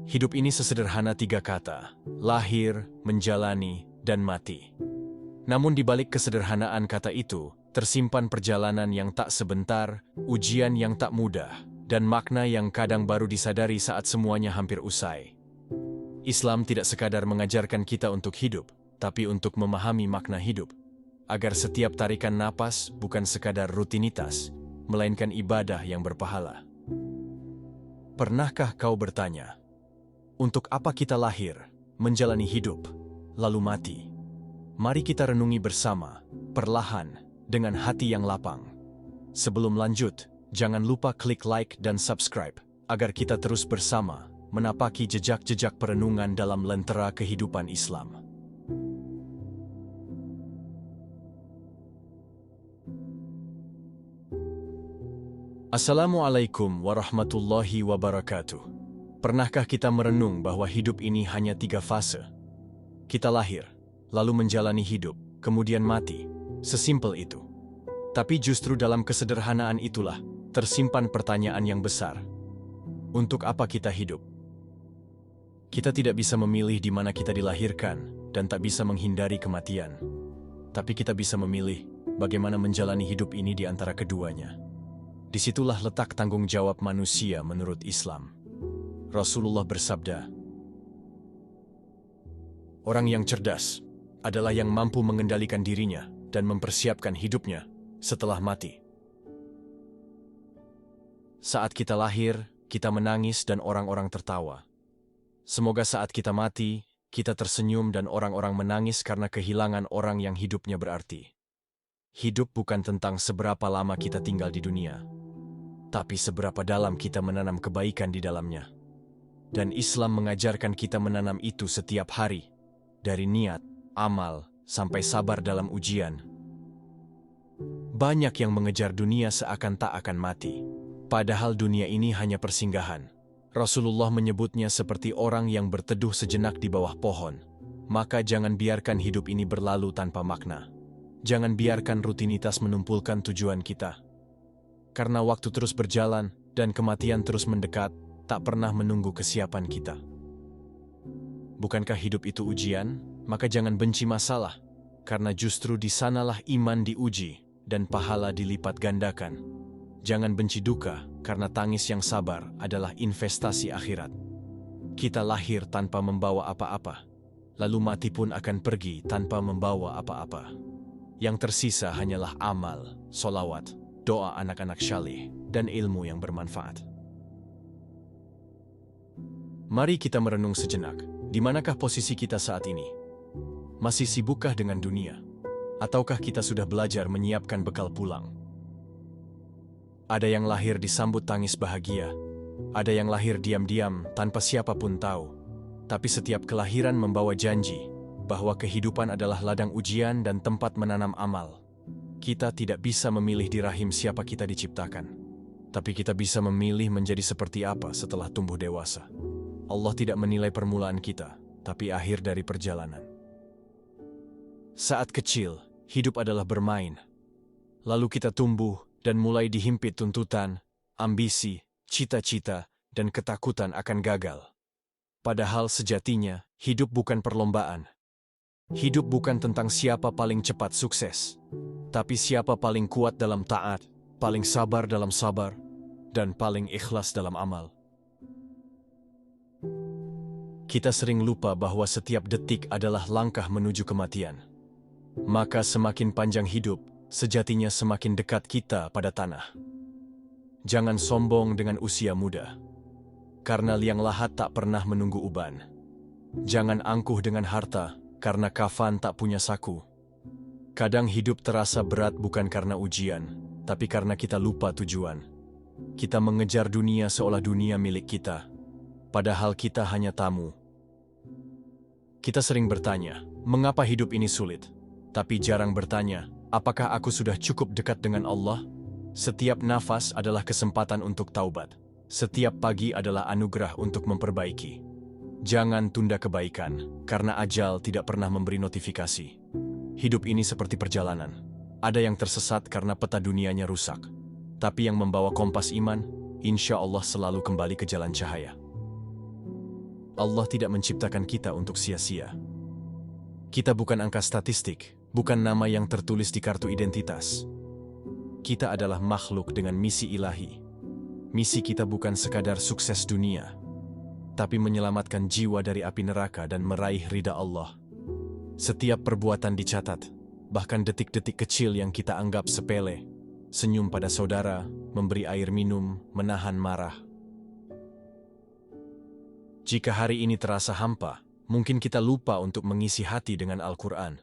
Hidup ini sesederhana 3 kata, lahir, menjalani, dan mati. Namun di balik kesederhanaan kata itu, tersimpan perjalanan yang tak sebentar, ujian yang tak mudah, dan makna yang kadang baru disadari saat semuanya hampir usai. Islam tidak sekadar mengajarkan kita untuk hidup, tapi untuk memahami makna hidup, agar setiap tarikan napas bukan sekadar rutinitas, melainkan ibadah yang berpahala. Pernahkah kau bertanya, untuk apa kita lahir, menjalani hidup, lalu mati? Mari kita renungi bersama, perlahan, dengan hati yang lapang. Sebelum lanjut, jangan lupa klik like dan subscribe, agar kita terus bersama, menapaki jejak-jejak perenungan dalam lentera kehidupan Islam. Assalamualaikum warahmatullahi wabarakatuh. Pernahkah kita merenung bahwa hidup ini hanya 3 fase? Kita lahir, lalu menjalani hidup, kemudian mati. Sesimpel itu. Tapi justru dalam kesederhanaan itulah tersimpan pertanyaan yang besar. Untuk apa kita hidup? Kita tidak bisa memilih di mana kita dilahirkan dan tak bisa menghindari kematian. Tapi kita bisa memilih bagaimana menjalani hidup ini di antara keduanya. Disitulah letak tanggung jawab manusia menurut Islam. Rasulullah bersabda, orang yang cerdas adalah yang mampu mengendalikan dirinya dan mempersiapkan hidupnya setelah mati. Saat kita lahir, kita menangis dan orang-orang tertawa. Semoga saat kita mati, kita tersenyum dan orang-orang menangis karena kehilangan orang yang hidupnya berarti. Hidup bukan tentang seberapa lama kita tinggal di dunia, tapi seberapa dalam kita menanam kebaikan di dalamnya. Dan Islam mengajarkan kita menanam itu setiap hari, dari niat, amal, sampai sabar dalam ujian. Banyak yang mengejar dunia seakan tak akan mati, padahal dunia ini hanya persinggahan. Rasulullah menyebutnya seperti orang yang berteduh sejenak di bawah pohon. Maka jangan biarkan hidup ini berlalu tanpa makna. Jangan biarkan rutinitas menumpulkan tujuan kita. Karena waktu terus berjalan dan kematian terus mendekat, tak pernah menunggu kesiapan kita. Bukankah hidup itu ujian? Maka jangan benci masalah, karena justru di sanalah iman diuji dan pahala dilipat gandakan. Jangan benci duka, karena tangis yang sabar adalah investasi akhirat. Kita lahir tanpa membawa apa-apa, lalu mati pun akan pergi tanpa membawa apa-apa. Yang tersisa hanyalah amal, sholawat, doa anak-anak syalih, dan ilmu yang bermanfaat. Mari kita merenung sejenak, di manakah posisi kita saat ini? Masih sibukkah dengan dunia? Ataukah kita sudah belajar menyiapkan bekal pulang? Ada yang lahir disambut tangis bahagia, ada yang lahir diam-diam tanpa siapapun tahu. Tapi setiap kelahiran membawa janji bahwa kehidupan adalah ladang ujian dan tempat menanam amal. Kita tidak bisa memilih di rahim siapa kita diciptakan, tapi kita bisa memilih menjadi seperti apa setelah tumbuh dewasa. Allah tidak menilai permulaan kita, tapi akhir dari perjalanan. Saat kecil, hidup adalah bermain. Lalu kita tumbuh dan mulai dihimpit tuntutan, ambisi, cita-cita, dan ketakutan akan gagal. Padahal sejatinya, hidup bukan perlombaan. Hidup bukan tentang siapa paling cepat sukses, tapi siapa paling kuat dalam taat, paling sabar dalam sabar, dan paling ikhlas dalam amal. Kita sering lupa bahwa setiap detik adalah langkah menuju kematian. Maka semakin panjang hidup, sejatinya semakin dekat kita pada tanah. Jangan sombong dengan usia muda, karena liang lahat tak pernah menunggu uban. Jangan angkuh dengan harta, karena kafan tak punya saku. Kadang hidup terasa berat bukan karena ujian, tapi karena kita lupa tujuan. Kita mengejar dunia seolah dunia milik kita, padahal kita hanya tamu. Kita sering bertanya, mengapa hidup ini sulit? Tapi jarang bertanya, apakah aku sudah cukup dekat dengan Allah? Setiap nafas adalah kesempatan untuk taubat. Setiap pagi adalah anugerah untuk memperbaiki. Jangan tunda kebaikan, karena ajal tidak pernah memberi notifikasi. Hidup ini seperti perjalanan. Ada yang tersesat karena peta dunianya rusak. Tapi yang membawa kompas iman, insya Allah selalu kembali ke jalan cahaya. Allah tidak menciptakan kita untuk sia-sia. Kita bukan angka statistik, bukan nama yang tertulis di kartu identitas. Kita adalah makhluk dengan misi ilahi. Misi kita bukan sekadar sukses dunia, tapi menyelamatkan jiwa dari api neraka dan meraih ridha Allah. Setiap perbuatan dicatat, bahkan detik-detik kecil yang kita anggap sepele. Senyum pada saudara, memberi air minum, menahan marah. Jika hari ini terasa hampa, mungkin kita lupa untuk mengisi hati dengan Al-Quran.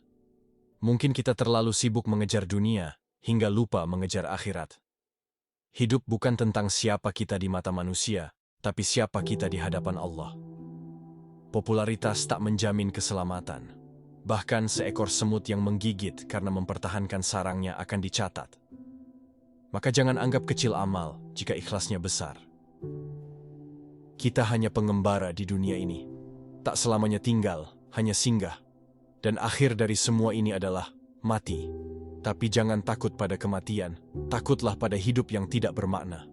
Mungkin kita terlalu sibuk mengejar dunia, hingga lupa mengejar akhirat. Hidup bukan tentang siapa kita di mata manusia, tapi siapa kita di hadapan Allah. Popularitas tak menjamin keselamatan. Bahkan seekor semut yang menggigit karena mempertahankan sarangnya akan dicatat. Maka jangan anggap kecil amal jika ikhlasnya besar. Kita hanya pengembara di dunia ini. Tak selamanya tinggal, hanya singgah. Dan akhir dari semua ini adalah mati. Tapi jangan takut pada kematian, takutlah pada hidup yang tidak bermakna.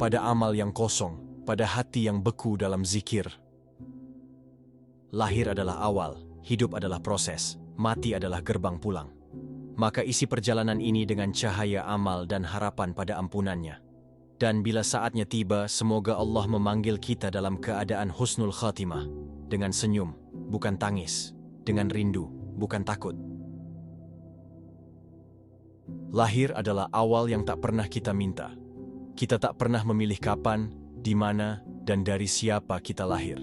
Pada amal yang kosong, pada hati yang beku dalam zikir. Lahir adalah awal, hidup adalah proses, mati adalah gerbang pulang. Maka isi perjalanan ini dengan cahaya amal dan harapan pada ampunannya. Dan bila saatnya tiba, semoga Allah memanggil kita dalam keadaan husnul khatimah. Dengan senyum, bukan tangis. Dengan rindu, bukan takut. Lahir adalah awal yang tak pernah kita minta. Kita tak pernah memilih kapan, di mana, dan dari siapa kita lahir.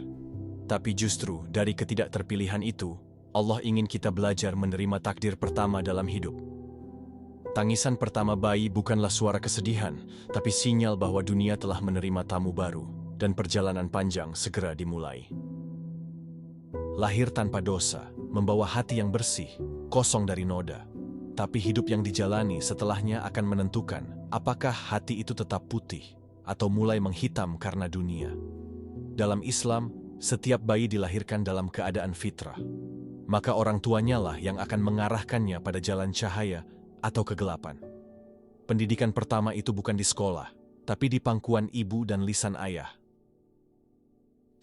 Tapi justru dari ketidakterpilihan itu, Allah ingin kita belajar menerima takdir pertama dalam hidup. Tangisan pertama bayi bukanlah suara kesedihan, tapi sinyal bahwa dunia telah menerima tamu baru, dan perjalanan panjang segera dimulai. Lahir tanpa dosa, membawa hati yang bersih, kosong dari noda. Tapi hidup yang dijalani setelahnya akan menentukan apakah hati itu tetap putih, atau mulai menghitam karena dunia. Dalam Islam, setiap bayi dilahirkan dalam keadaan fitrah. Maka orang tuanya lah yang akan mengarahkannya pada jalan cahaya atau kegelapan. Pendidikan pertama itu bukan di sekolah, tapi di pangkuan ibu dan lisan ayah.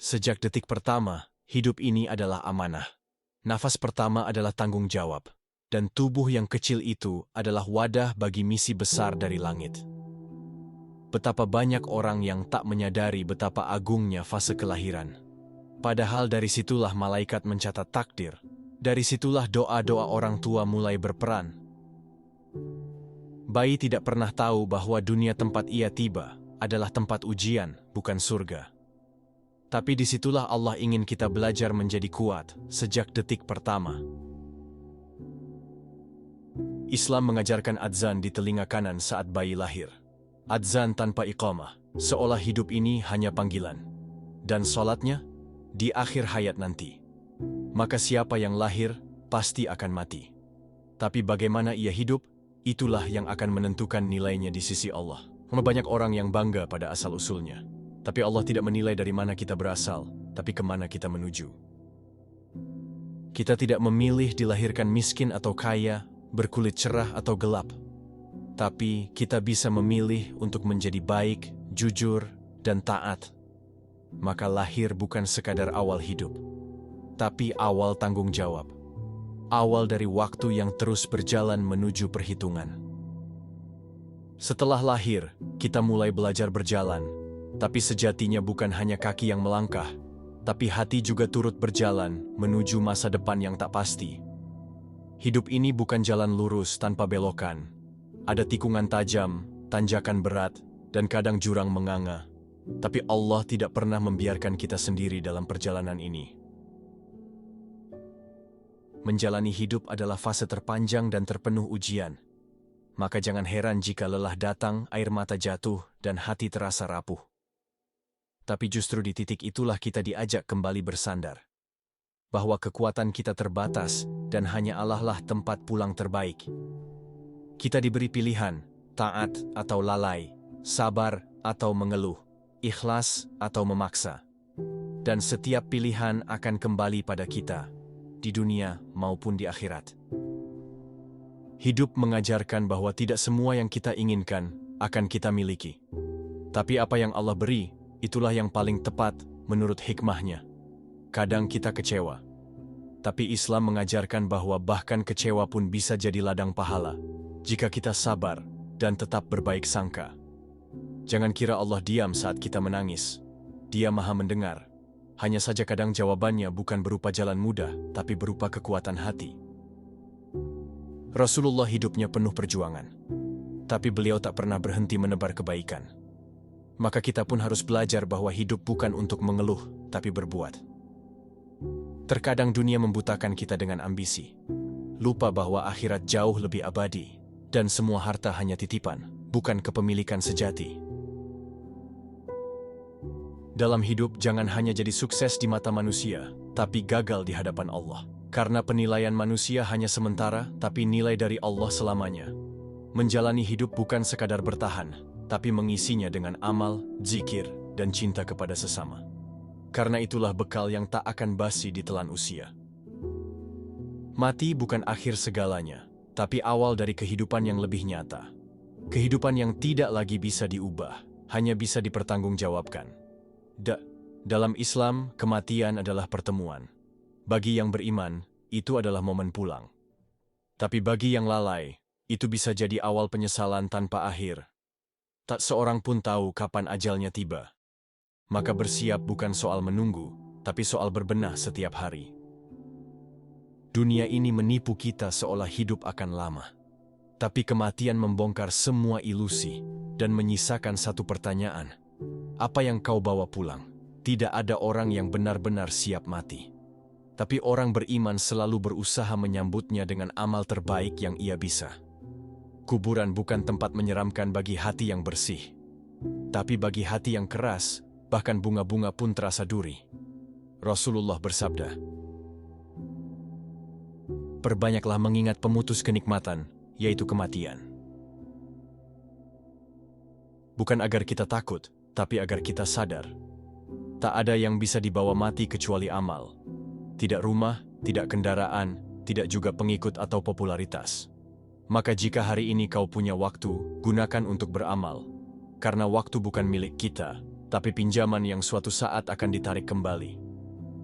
Sejak detik pertama, hidup ini adalah amanah. Nafas pertama adalah tanggung jawab, dan tubuh yang kecil itu adalah wadah bagi misi besar dari langit. Betapa banyak orang yang tak menyadari betapa agungnya fase kelahiran. Padahal dari situlah malaikat mencatat takdir. Dari situlah doa-doa orang tua mulai berperan. Bayi tidak pernah tahu bahwa dunia tempat ia tiba adalah tempat ujian, bukan surga. Tapi disitulah Allah ingin kita belajar menjadi kuat sejak detik pertama. Islam mengajarkan adzan di telinga kanan saat bayi lahir. Adzan tanpa iqamah, seolah hidup ini hanya panggilan. Dan sholatnya di akhir hayat nanti. Maka siapa yang lahir pasti akan mati. Tapi bagaimana ia hidup, itulah yang akan menentukan nilainya di sisi Allah. Banyak orang yang bangga pada asal-usulnya. Tapi Allah tidak menilai dari mana kita berasal, tapi kemana kita menuju. Kita tidak memilih dilahirkan miskin atau kaya, berkulit cerah atau gelap. Tapi kita bisa memilih untuk menjadi baik, jujur, dan taat. Maka lahir bukan sekadar awal hidup, tapi awal tanggung jawab. Awal dari waktu yang terus berjalan menuju perhitungan. Setelah lahir, kita mulai belajar berjalan. Tapi sejatinya bukan hanya kaki yang melangkah, tapi hati juga turut berjalan menuju masa depan yang tak pasti. Hidup ini bukan jalan lurus tanpa belokan. Ada tikungan tajam, tanjakan berat, dan kadang jurang menganga. Tapi Allah tidak pernah membiarkan kita sendiri dalam perjalanan ini. Menjalani hidup adalah fase terpanjang dan terpenuh ujian. Maka jangan heran jika lelah datang, air mata jatuh, dan hati terasa rapuh. Tapi justru di titik itulah kita diajak kembali bersandar. Bahwa kekuatan kita terbatas, dan hanya Allah lah tempat pulang terbaik. Kita diberi pilihan, taat atau lalai, sabar atau mengeluh, ikhlas atau memaksa. Dan setiap pilihan akan kembali pada kita, di dunia maupun di akhirat. Hidup mengajarkan bahwa tidak semua yang kita inginkan akan kita miliki. Tapi apa yang Allah beri, itulah yang paling tepat menurut hikmahnya. kadang kita kecewa. Tapi Islam mengajarkan bahwa bahkan kecewa pun bisa jadi ladang pahala, jika kita sabar dan tetap berbaik sangka. Jangan kira Allah diam saat kita menangis. Dia Maha mendengar. Hanya saja kadang jawabannya bukan berupa jalan mudah, tapi berupa kekuatan hati. Rasulullah hidupnya penuh perjuangan, tapi beliau tak pernah berhenti menebar kebaikan. Maka kita pun harus belajar bahwa hidup bukan untuk mengeluh, tapi berbuat. Terkadang dunia membutakan kita dengan ambisi. Lupa bahwa akhirat jauh lebih abadi, dan semua harta hanya titipan, bukan kepemilikan sejati. Dalam hidup jangan hanya jadi sukses di mata manusia, tapi gagal di hadapan Allah. Karena penilaian manusia hanya sementara, tapi nilai dari Allah selamanya. Menjalani hidup bukan sekadar bertahan, tapi mengisinya dengan amal, zikir, dan cinta kepada sesama. Karena itulah bekal yang tak akan basi di telan usia. Mati bukan akhir segalanya, tapi awal dari kehidupan yang lebih nyata. Kehidupan yang tidak lagi bisa diubah, hanya bisa dipertanggungjawabkan. Dalam Islam, kematian adalah pertemuan. Bagi yang beriman, itu adalah momen pulang. Tapi bagi yang lalai, itu bisa jadi awal penyesalan tanpa akhir. Tak seorang pun tahu kapan ajalnya tiba. Maka bersiap bukan soal menunggu, tapi soal berbenah setiap hari. Dunia ini menipu kita seolah hidup akan lama. Tapi kematian membongkar semua ilusi dan menyisakan satu pertanyaan. Apa yang kau bawa pulang? Tidak ada orang yang benar-benar siap mati. Tapi orang beriman selalu berusaha menyambutnya dengan amal terbaik yang ia bisa. Kuburan bukan tempat menyeramkan bagi hati yang bersih. Tapi bagi hati yang keras, bahkan bunga-bunga pun terasa duri. Rasulullah bersabda, "Perbanyaklah mengingat pemutus kenikmatan, yaitu kematian." Bukan agar kita takut, tapi agar kita sadar. Tak ada yang bisa dibawa mati kecuali amal. Tidak rumah, tidak kendaraan, tidak juga pengikut atau popularitas. Maka jika hari ini kau punya waktu, gunakan untuk beramal. Karena waktu bukan milik kita, tapi pinjaman yang suatu saat akan ditarik kembali.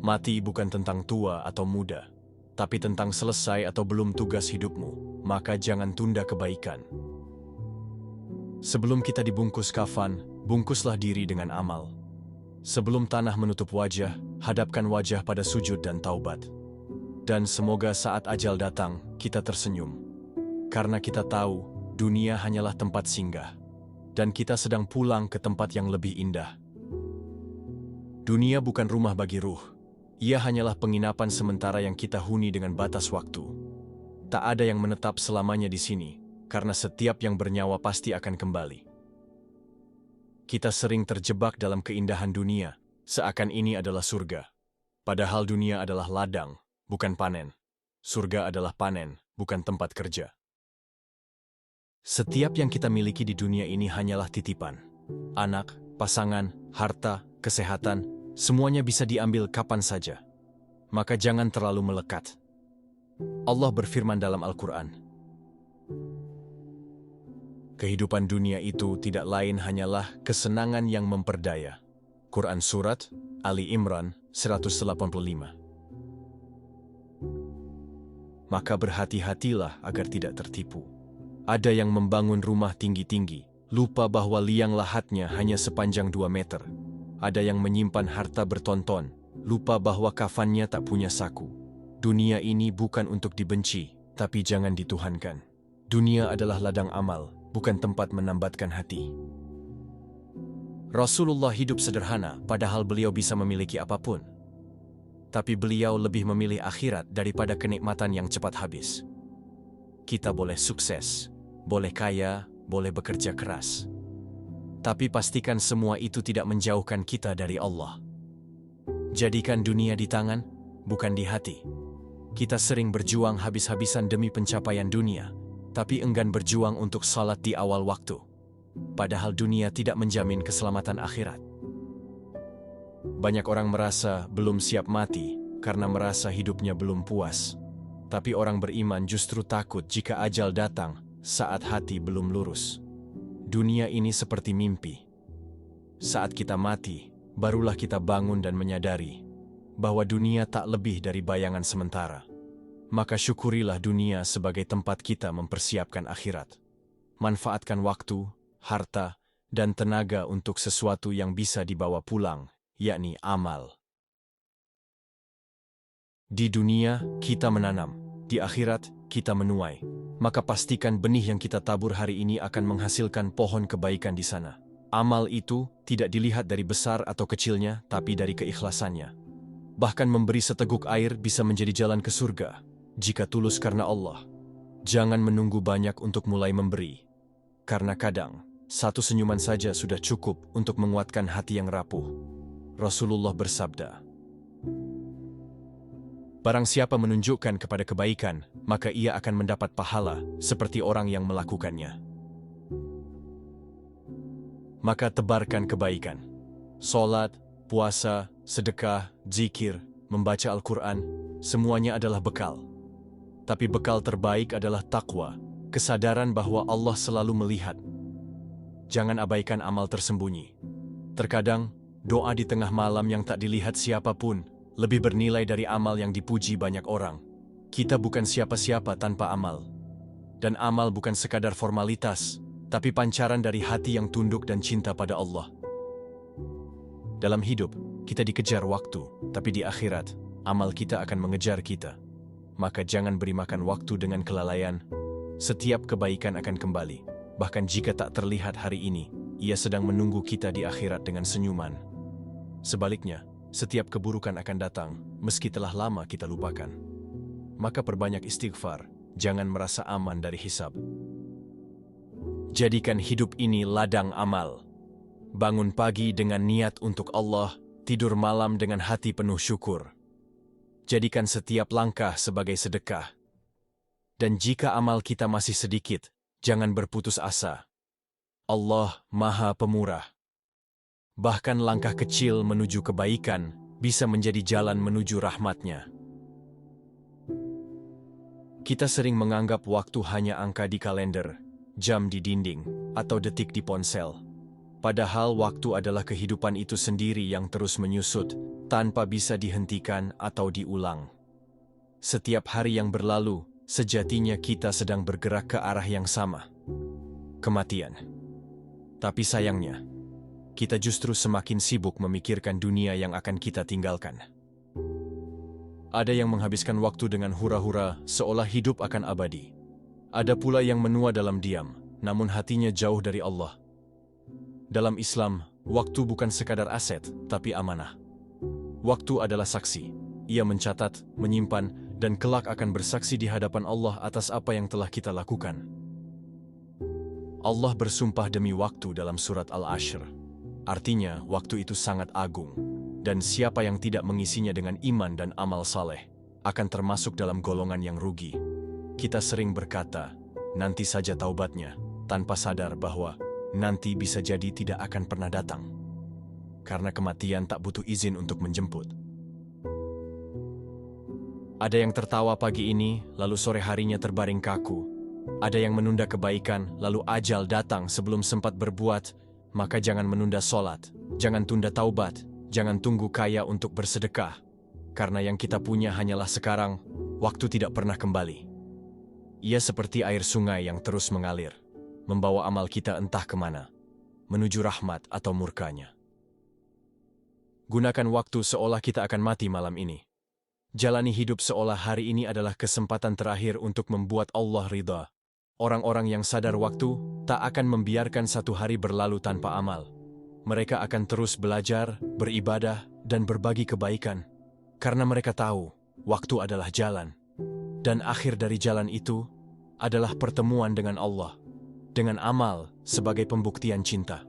Mati bukan tentang tua atau muda, tapi tentang selesai atau belum tugas hidupmu. Maka jangan tunda kebaikan. Sebelum kita dibungkus kafan, bungkuslah diri dengan amal. Sebelum tanah menutup wajah, hadapkan wajah pada sujud dan taubat. Dan semoga saat ajal datang, kita tersenyum. Karena kita tahu, dunia hanyalah tempat singgah. Dan kita sedang pulang ke tempat yang lebih indah. Dunia bukan rumah bagi ruh. Ia hanyalah penginapan sementara yang kita huni dengan batas waktu. Tak ada yang menetap selamanya di sini, karena setiap yang bernyawa pasti akan kembali. Kita sering terjebak dalam keindahan dunia, seakan ini adalah surga. Padahal dunia adalah ladang, bukan panen. Surga adalah panen, bukan tempat kerja. Setiap yang kita miliki di dunia ini hanyalah titipan. Anak, pasangan, harta, kesehatan, semuanya bisa diambil kapan saja. Maka jangan terlalu melekat. Allah berfirman dalam Al-Quran, kehidupan dunia itu tidak lain hanyalah kesenangan yang memperdaya. Quran Surat Ali Imran 185. Maka berhati-hatilah agar tidak tertipu. Ada yang membangun rumah tinggi-tinggi, lupa bahwa liang lahatnya hanya sepanjang 2 meter. Ada yang menyimpan harta bertonton, lupa bahwa kafannya tak punya saku. Dunia ini bukan untuk dibenci, tapi jangan dituhankan. Dunia adalah ladang amal, bukan tempat menambatkan hati. Rasulullah hidup sederhana, padahal beliau bisa memiliki apapun. Tapi beliau lebih memilih akhirat daripada kenikmatan yang cepat habis. Kita boleh sukses, boleh kaya, boleh bekerja keras. Tapi pastikan semua itu tidak menjauhkan kita dari Allah. Jadikan dunia di tangan, bukan di hati. Kita sering berjuang habis-habisan demi pencapaian dunia, tapi enggan berjuang untuk salat di awal waktu. Padahal dunia tidak menjamin keselamatan akhirat. Banyak orang merasa belum siap mati karena merasa hidupnya belum puas. Tapi orang beriman justru takut jika ajal datang saat hati belum lurus. Dunia ini seperti mimpi. Saat kita mati, barulah kita bangun dan menyadari bahwa dunia tak lebih dari bayangan sementara. Maka syukurilah dunia sebagai tempat kita mempersiapkan akhirat. Manfaatkan waktu, harta, dan tenaga untuk sesuatu yang bisa dibawa pulang, yakni amal. Di dunia, kita menanam. Di akhirat, kita menuai. Maka pastikan benih yang kita tabur hari ini akan menghasilkan pohon kebaikan di sana. Amal itu tidak dilihat dari besar atau kecilnya, tapi dari keikhlasannya. Bahkan memberi seteguk air bisa menjadi jalan ke surga, jika tulus karena Allah. Jangan menunggu banyak untuk mulai memberi. Karena kadang, satu senyuman saja sudah cukup untuk menguatkan hati yang rapuh. Rasulullah bersabda, "Barang siapa menunjukkan kepada kebaikan, maka ia akan mendapat pahala seperti orang yang melakukannya." Maka tebarkan kebaikan. Salat, puasa, sedekah, zikir, membaca Al-Quran, semuanya adalah bekal. Tapi bekal terbaik adalah takwa, kesadaran bahwa Allah selalu melihat. Jangan abaikan amal tersembunyi. Terkadang, doa di tengah malam yang tak dilihat siapapun lebih bernilai dari amal yang dipuji banyak orang. Kita bukan siapa-siapa tanpa amal. Dan amal bukan sekadar formalitas, tapi pancaran dari hati yang tunduk dan cinta pada Allah. Dalam hidup, kita dikejar waktu, tapi di akhirat, amal kita akan mengejar kita. Maka jangan beri makan waktu dengan kelalaian. Setiap kebaikan akan kembali. Bahkan jika tak terlihat hari ini, ia sedang menunggu kita di akhirat dengan senyuman. Sebaliknya, setiap keburukan akan datang, meski telah lama kita lupakan. Maka perbanyak istighfar, jangan merasa aman dari hisab. Jadikan hidup ini ladang amal. Bangun pagi dengan niat untuk Allah, tidur malam dengan hati penuh syukur. Jadikan setiap langkah sebagai sedekah. Dan jika amal kita masih sedikit, jangan berputus asa. Allah Maha Pemurah. Bahkan langkah kecil menuju kebaikan bisa menjadi jalan menuju rahmat-Nya. Kita sering menganggap waktu hanya angka di kalender, jam di dinding, atau detik di ponsel. Padahal waktu adalah kehidupan itu sendiri yang terus menyusut, tanpa bisa dihentikan atau diulang. Setiap hari yang berlalu, sejatinya kita sedang bergerak ke arah yang sama. Kematian. Tapi sayangnya, kita justru semakin sibuk memikirkan dunia yang akan kita tinggalkan. Ada yang menghabiskan waktu dengan hura-hura seolah hidup akan abadi. Ada pula yang menua dalam diam, namun hatinya jauh dari Allah. Dalam Islam, waktu bukan sekadar aset, tapi amanah. Waktu adalah saksi. Ia mencatat, menyimpan, dan kelak akan bersaksi di hadapan Allah atas apa yang telah kita lakukan. Allah bersumpah demi waktu dalam surat Al-Ashr. Artinya, waktu itu sangat agung. Dan siapa yang tidak mengisinya dengan iman dan amal saleh, akan termasuk dalam golongan yang rugi. Kita sering berkata, nanti saja taubatnya, tanpa sadar bahwa nanti bisa jadi tidak akan pernah datang. Karena kematian tak butuh izin untuk menjemput. Ada yang tertawa pagi ini, lalu sore harinya terbaring kaku. Ada yang menunda kebaikan, lalu ajal datang sebelum sempat berbuat. Maka jangan menunda sholat, jangan tunda taubat, jangan tunggu kaya untuk bersedekah. Karena yang kita punya hanyalah sekarang, waktu tidak pernah kembali. Ia seperti air sungai yang terus mengalir, membawa amal kita entah kemana, menuju rahmat atau murkanya. Gunakan waktu seolah kita akan mati malam ini. Jalani hidup seolah hari ini adalah kesempatan terakhir untuk membuat Allah ridha. Orang-orang yang sadar waktu tak akan membiarkan satu hari berlalu tanpa amal. Mereka akan terus belajar, beribadah, dan berbagi kebaikan. Karena mereka tahu, waktu adalah jalan. Dan akhir dari jalan itu adalah pertemuan dengan Allah. Dengan amal sebagai pembuktian cinta.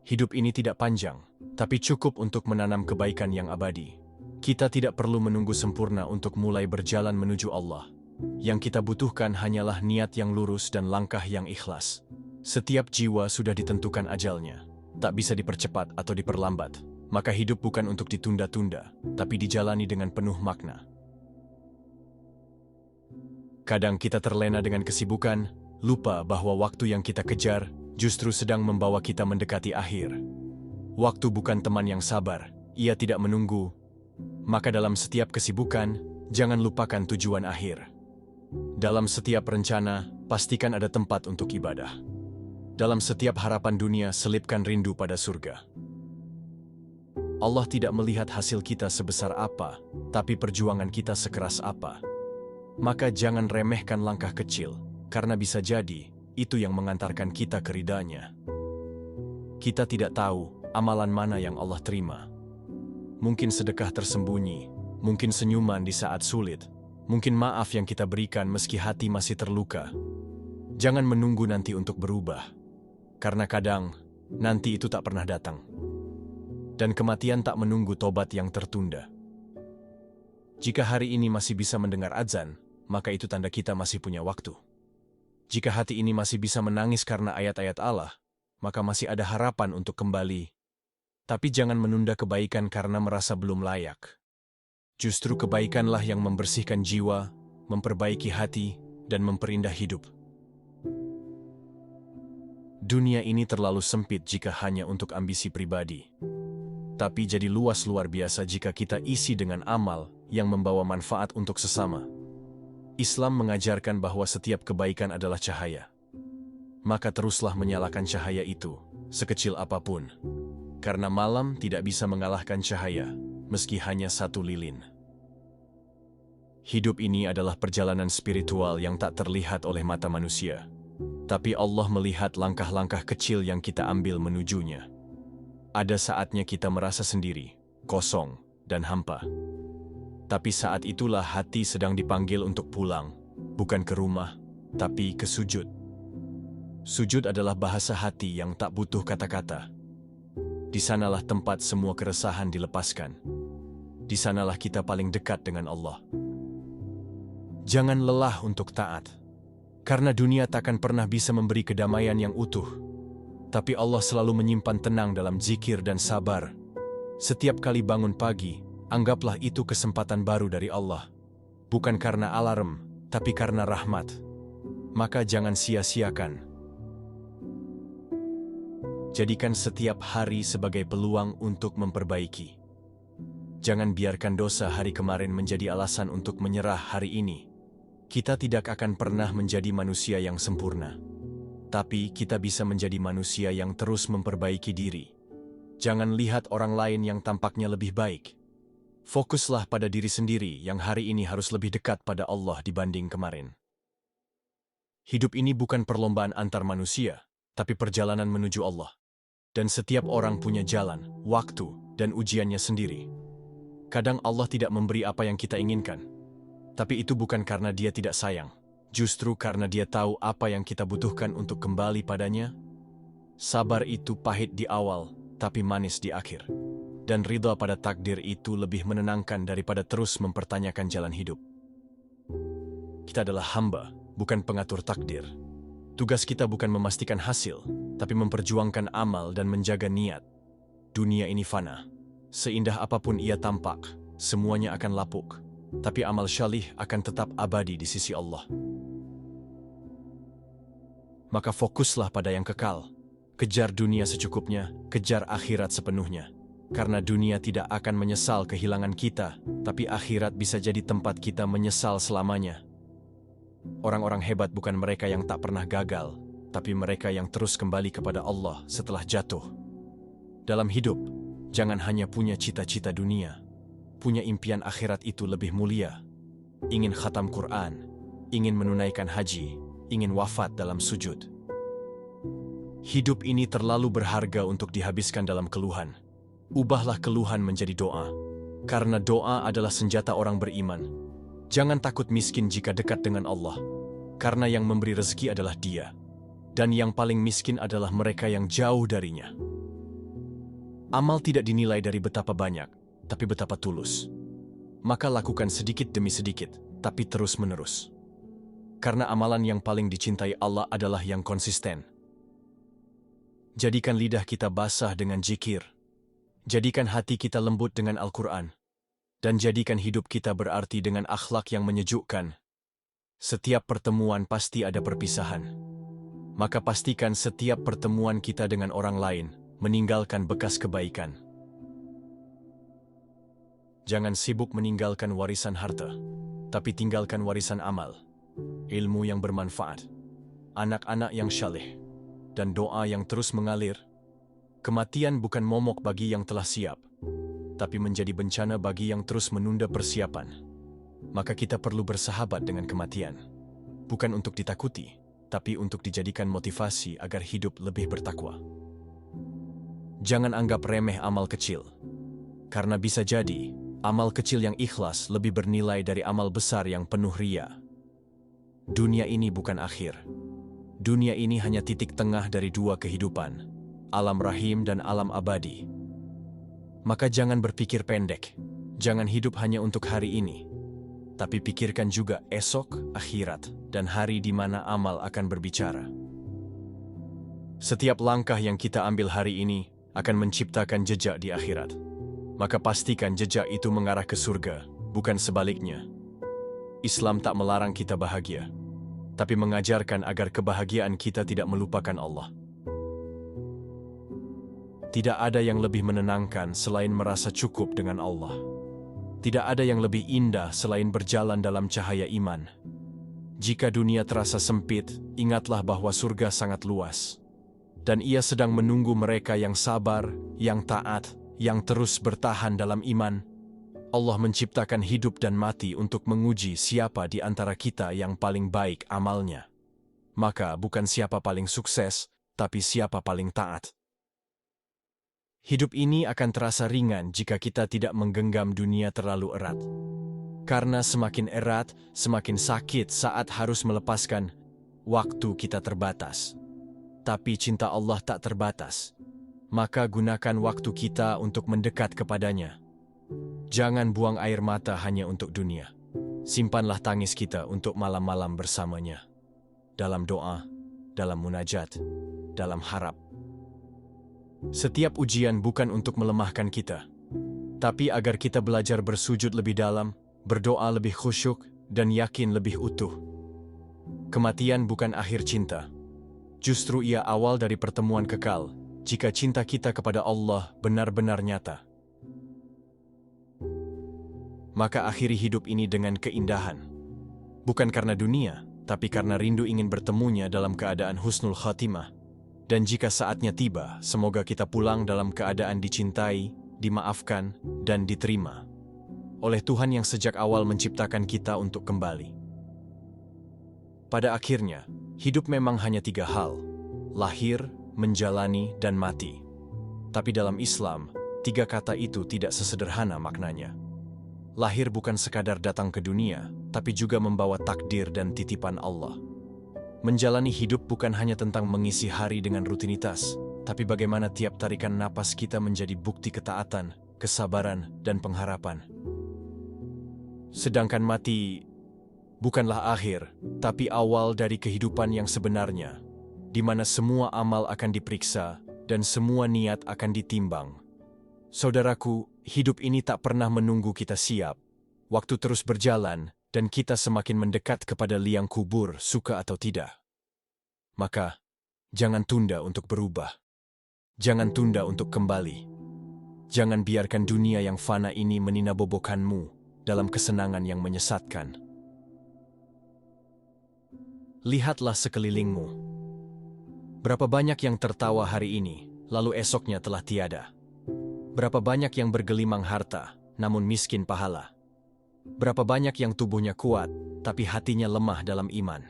Hidup ini tidak panjang, tapi cukup untuk menanam kebaikan yang abadi. Kita tidak perlu menunggu sempurna untuk mulai berjalan menuju Allah. Yang kita butuhkan hanyalah niat yang lurus dan langkah yang ikhlas. Setiap jiwa sudah ditentukan ajalnya, tak bisa dipercepat atau diperlambat. Maka hidup bukan untuk ditunda-tunda, tapi dijalani dengan penuh makna. Kadang kita terlena dengan kesibukan, lupa bahwa waktu yang kita kejar justru sedang membawa kita mendekati akhir. Waktu bukan teman yang sabar, ia tidak menunggu, Maka dalam setiap kesibukan, jangan lupakan tujuan akhir. Dalam setiap rencana, pastikan ada tempat untuk ibadah. Dalam setiap harapan dunia, selipkan rindu pada surga. Allah tidak melihat hasil kita sebesar apa, tapi perjuangan kita sekeras apa. Maka jangan remehkan langkah kecil, karena bisa jadi itu yang mengantarkan kita ke ridha-Nya. Kita tidak tahu amalan mana yang Allah terima. Mungkin sedekah tersembunyi, mungkin senyuman di saat sulit, mungkin maaf yang kita berikan meski hati masih terluka. Jangan menunggu nanti untuk berubah, karena kadang nanti itu tak pernah datang. Dan kematian tak menunggu tobat yang tertunda. Jika hari ini masih bisa mendengar azan, maka itu tanda kita masih punya waktu. Jika hati ini masih bisa menangis karena ayat-ayat Allah, maka masih ada harapan untuk kembali. Tapi jangan menunda kebaikan karena merasa belum layak. Justru kebaikanlah yang membersihkan jiwa, memperbaiki hati, dan memperindah hidup. Dunia ini terlalu sempit jika hanya untuk ambisi pribadi. Tapi jadi luas luar biasa jika kita isi dengan amal yang membawa manfaat untuk sesama. Islam mengajarkan bahwa setiap kebaikan adalah cahaya. Maka teruslah menyalakan cahaya itu, sekecil apapun. Karena malam tidak bisa mengalahkan cahaya, meski hanya satu lilin. Hidup ini adalah perjalanan spiritual yang tak terlihat oleh mata manusia. Tapi Allah melihat langkah-langkah kecil yang kita ambil menujunya. Ada saatnya kita merasa sendiri, kosong, dan hampa. Tapi saat itulah hati sedang dipanggil untuk pulang, bukan ke rumah, tapi ke sujud. Sujud adalah bahasa hati yang tak butuh kata-kata. Di sanalah tempat semua keresahan dilepaskan. Di sanalah kita paling dekat dengan Allah. Jangan lelah untuk taat, karena dunia takkan pernah bisa memberi kedamaian yang utuh. Tapi Allah selalu menyimpan tenang dalam zikir dan sabar. Setiap kali bangun pagi, anggaplah itu kesempatan baru dari Allah. Bukan karena alarm, tapi karena rahmat. Maka jangan sia-siakan. Jadikan setiap hari sebagai peluang untuk memperbaiki. Jangan biarkan dosa hari kemarin menjadi alasan untuk menyerah hari ini. Kita tidak akan pernah menjadi manusia yang sempurna. Tapi kita bisa menjadi manusia yang terus memperbaiki diri. Jangan lihat orang lain yang tampaknya lebih baik. Fokuslah pada diri sendiri yang hari ini harus lebih dekat pada Allah dibanding kemarin. Hidup ini bukan perlombaan antar manusia, tapi perjalanan menuju Allah. Dan setiap orang punya jalan, waktu, dan ujiannya sendiri. Kadang Allah tidak memberi apa yang kita inginkan. Tapi itu bukan karena Dia tidak sayang. Justru karena Dia tahu apa yang kita butuhkan untuk kembali padanya. Sabar itu pahit di awal, tapi manis di akhir. Dan ridha pada takdir itu lebih menenangkan daripada terus mempertanyakan jalan hidup. Kita adalah hamba, bukan pengatur takdir. Tugas kita bukan memastikan hasil, tapi memperjuangkan amal dan menjaga niat. Dunia ini fana. Seindah apapun ia tampak, semuanya akan lapuk. Tapi amal syalih akan tetap abadi di sisi Allah. Maka fokuslah pada yang kekal. Kejar dunia secukupnya, kejar akhirat sepenuhnya. Karena dunia tidak akan menyesal kehilangan kita, tapi akhirat bisa jadi tempat kita menyesal selamanya. Orang-orang hebat bukan mereka yang tak pernah gagal, tapi mereka yang terus kembali kepada Allah setelah jatuh. Dalam hidup, jangan hanya punya cita-cita dunia. Punya impian akhirat itu lebih mulia. Ingin khatam Quran, ingin menunaikan haji, ingin wafat dalam sujud. Hidup ini terlalu berharga untuk dihabiskan dalam keluhan. Ubahlah keluhan menjadi doa. Karena doa adalah senjata orang beriman. Jangan takut miskin jika dekat dengan Allah. Karena yang memberi rezeki adalah Dia. Dan yang paling miskin adalah mereka yang jauh darinya. Amal tidak dinilai dari betapa banyak, tapi betapa tulus. Maka lakukan sedikit demi sedikit, tapi terus-menerus. Karena amalan yang paling dicintai Allah adalah yang konsisten. Jadikan lidah kita basah dengan zikir. Jadikan hati kita lembut dengan Al-Quran. Dan jadikan hidup kita berarti dengan akhlak yang menyejukkan. Setiap pertemuan pasti ada perpisahan. Maka pastikan setiap pertemuan kita dengan orang lain meninggalkan bekas kebaikan. Jangan sibuk meninggalkan warisan harta, tapi tinggalkan warisan amal, ilmu yang bermanfaat, anak-anak yang syaleh, dan doa yang terus mengalir. Kematian bukan momok bagi yang telah siap, tapi menjadi bencana bagi yang terus menunda persiapan. Maka kita perlu bersahabat dengan kematian, bukan untuk ditakuti, tapi untuk dijadikan motivasi agar hidup lebih bertakwa. Jangan anggap remeh amal kecil, karena bisa jadi amal kecil yang ikhlas lebih bernilai dari amal besar yang penuh ria. Dunia ini bukan akhir. Dunia ini hanya titik tengah dari dua kehidupan, alam rahim dan alam abadi. Maka jangan berpikir pendek, jangan hidup hanya untuk hari ini, tapi pikirkan juga esok, akhirat, dan hari di mana amal akan berbicara. Setiap langkah yang kita ambil hari ini akan menciptakan jejak di akhirat. Maka pastikan jejak itu mengarah ke surga, bukan sebaliknya. Islam tak melarang kita bahagia, tapi mengajarkan agar kebahagiaan kita tidak melupakan Allah. Tidak ada yang lebih menenangkan selain merasa cukup dengan Allah. Tidak ada yang lebih indah selain berjalan dalam cahaya iman. Jika dunia terasa sempit, ingatlah bahwa surga sangat luas. Dan Ia sedang menunggu mereka yang sabar, yang taat, yang terus bertahan dalam iman. Allah menciptakan hidup dan mati untuk menguji siapa di antara kita yang paling baik amalnya. Maka bukan siapa paling sukses, tapi siapa paling taat. Hidup ini akan terasa ringan jika kita tidak menggenggam dunia terlalu erat. Karena semakin erat, semakin sakit saat harus melepaskan. Waktu kita terbatas. Tapi cinta Allah tak terbatas. Maka gunakan waktu kita untuk mendekat kepadanya. Jangan buang air mata hanya untuk dunia. Simpanlah tangis kita untuk malam-malam bersamanya. Dalam doa, dalam munajat, dalam harap. Setiap ujian bukan untuk melemahkan kita, tapi agar kita belajar bersujud lebih dalam, berdoa lebih khusyuk, dan yakin lebih utuh. Kematian bukan akhir cinta. Justru ia awal dari pertemuan kekal. Jika cinta kita kepada Allah benar-benar nyata, maka akhiri hidup ini dengan keindahan. Bukan karena dunia, tapi karena rindu ingin bertemunya dalam keadaan husnul khatimah. Dan jika saatnya tiba, semoga kita pulang dalam keadaan dicintai, dimaafkan, dan diterima oleh Tuhan yang sejak awal menciptakan kita untuk kembali. Pada akhirnya, hidup memang hanya 3 hal: lahir, menjalani, dan mati. Tapi dalam Islam, 3 kata itu tidak sesederhana maknanya. Lahir bukan sekadar datang ke dunia, tapi juga membawa takdir dan titipan Allah. Menjalani hidup bukan hanya tentang mengisi hari dengan rutinitas, tapi bagaimana tiap tarikan napas kita menjadi bukti ketaatan, kesabaran, dan pengharapan. Sedangkan mati bukanlah akhir, tapi awal dari kehidupan yang sebenarnya, di mana semua amal akan diperiksa dan semua niat akan ditimbang. Saudaraku, hidup ini tak pernah menunggu kita siap. Waktu terus berjalan, dan kita semakin mendekat kepada liang kubur, suka atau tidak. Maka, jangan tunda untuk berubah. Jangan tunda untuk kembali. Jangan biarkan dunia yang fana ini meninabobokanmu dalam kesenangan yang menyesatkan. Lihatlah sekelilingmu. Berapa banyak yang tertawa hari ini, lalu esoknya telah tiada. Berapa banyak yang bergelimang harta, namun miskin pahala. Berapa banyak yang tubuhnya kuat, tapi hatinya lemah dalam iman.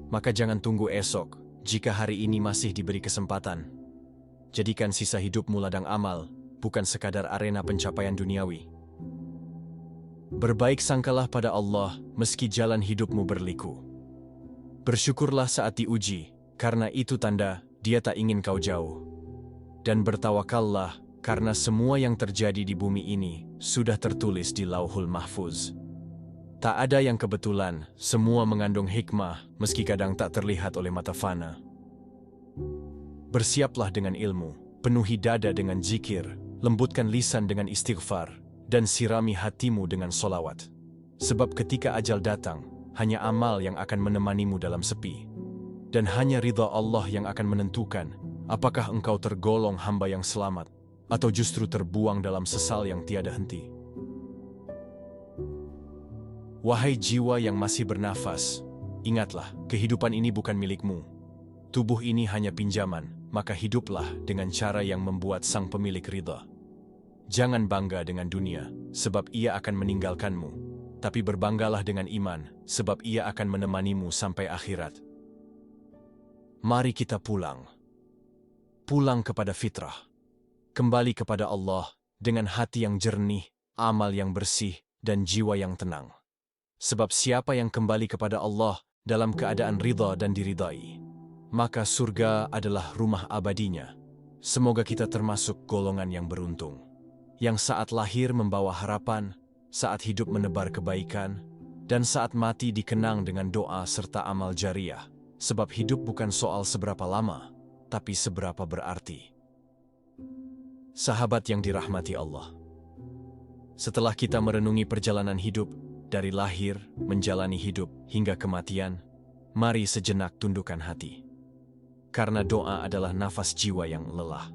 Maka jangan tunggu esok, jika hari ini masih diberi kesempatan. Jadikan sisa hidupmu ladang amal, bukan sekadar arena pencapaian duniawi. Berbaik sangkalah pada Allah, meski jalan hidupmu berliku. Bersyukurlah saat diuji, karena itu tanda Dia tak ingin kau jauh. Dan bertawakallah, karena semua yang terjadi di bumi ini sudah tertulis di Lauhul Mahfuz. Tak ada yang kebetulan, semua mengandung hikmah, meski kadang tak terlihat oleh mata fana. Bersiaplah dengan ilmu, penuhi dada dengan zikir, lembutkan lisan dengan istighfar, dan sirami hatimu dengan solawat. Sebab ketika ajal datang, hanya amal yang akan menemanimu dalam sepi. Dan hanya ridha Allah yang akan menentukan, apakah engkau tergolong hamba yang selamat, atau justru terbuang dalam sesal yang tiada henti. Wahai jiwa yang masih bernafas, ingatlah, kehidupan ini bukan milikmu. Tubuh ini hanya pinjaman, maka hiduplah dengan cara yang membuat sang pemilik ridha. Jangan bangga dengan dunia, sebab ia akan meninggalkanmu. Tapi berbanggalah dengan iman, sebab ia akan menemanimu sampai akhirat. Mari kita pulang. Pulang kepada fitrah. Kembali kepada Allah dengan hati yang jernih, amal yang bersih, dan jiwa yang tenang. Sebab siapa yang kembali kepada Allah dalam keadaan ridha dan diridai, maka surga adalah rumah abadinya. Semoga kita termasuk golongan yang beruntung, yang saat lahir membawa harapan, saat hidup menebar kebaikan, dan saat mati dikenang dengan doa serta amal jariah. Sebab hidup bukan soal seberapa lama, tapi seberapa berarti. Sahabat yang dirahmati Allah, setelah kita merenungi perjalanan hidup, dari lahir, menjalani hidup, hingga kematian, mari sejenak tundukkan hati. Karena doa adalah nafas jiwa yang lelah.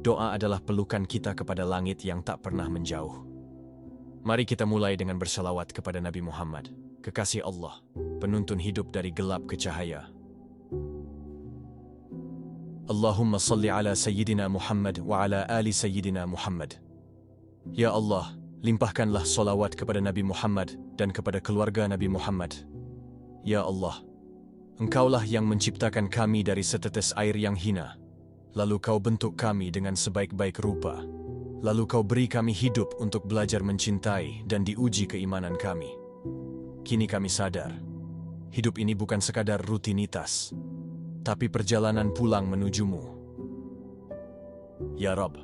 Doa adalah pelukan kita kepada langit yang tak pernah menjauh. Mari kita mulai dengan bersalawat kepada Nabi Muhammad, kekasih Allah, penuntun hidup dari gelap ke cahaya. Allahumma salli ala Sayyidina Muhammad wa ala ali Sayyidina Muhammad. Ya Allah, limpahkanlah solawat kepada Nabi Muhammad dan kepada keluarga Nabi Muhammad. Ya Allah, Engkaulah yang menciptakan kami dari setetes air yang hina. Lalu Kau bentuk kami dengan sebaik-baik rupa. Lalu Kau beri kami hidup untuk belajar mencintai dan diuji keimanan kami. Kini kami sadar, hidup ini bukan sekadar rutinitas, tapi perjalanan pulang menujumu. Ya Rabb,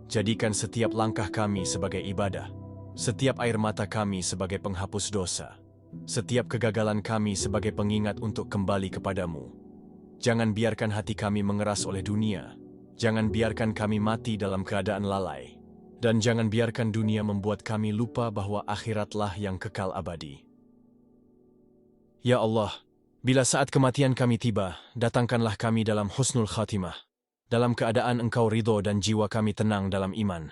jadikan setiap langkah kami sebagai ibadah, setiap air mata kami sebagai penghapus dosa, setiap kegagalan kami sebagai pengingat untuk kembali kepadamu. Jangan biarkan hati kami mengeras oleh dunia, jangan biarkan kami mati dalam keadaan lalai, dan jangan biarkan dunia membuat kami lupa bahwa akhiratlah yang kekal abadi. Ya Allah, bila saat kematian kami tiba, datangkanlah kami dalam husnul khatimah, dalam keadaan Engkau ridho dan jiwa kami tenang dalam iman.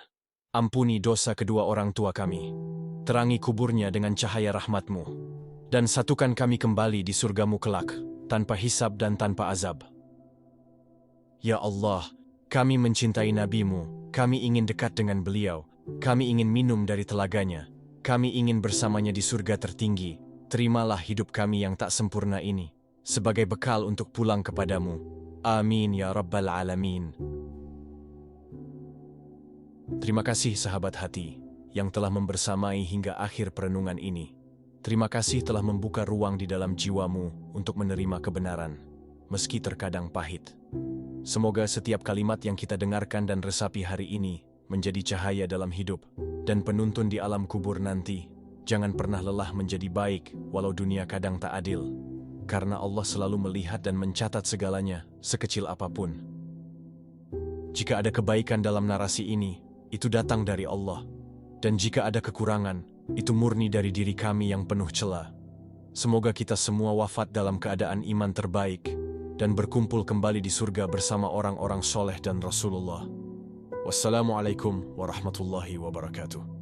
Ampuni dosa kedua orang tua kami, terangi kuburnya dengan cahaya rahmat-Mu, dan satukan kami kembali di surga-Mu kelak, tanpa hisab dan tanpa azab. Ya Allah, kami mencintai Nabi-Mu, kami ingin dekat dengan beliau, kami ingin minum dari telaganya, kami ingin bersamanya di surga tertinggi. Terimalah hidup kami yang tak sempurna ini sebagai bekal untuk pulang kepadamu. Amin ya Rabbal Alamin. Terima kasih sahabat hati yang telah membersamai hingga akhir perenungan ini. Terima kasih telah membuka ruang di dalam jiwamu untuk menerima kebenaran, meski terkadang pahit. Semoga setiap kalimat yang kita dengarkan dan resapi hari ini menjadi cahaya dalam hidup dan penuntun di alam kubur nanti. Jangan pernah lelah menjadi baik, walau dunia kadang tak adil. Karena Allah selalu melihat dan mencatat segalanya, sekecil apapun. Jika ada kebaikan dalam narasi ini, itu datang dari Allah. Dan jika ada kekurangan, itu murni dari diri kami yang penuh cela. Semoga kita semua wafat dalam keadaan iman terbaik, dan berkumpul kembali di surga bersama orang-orang soleh dan Rasulullah. Wassalamualaikum warahmatullahi wabarakatuh.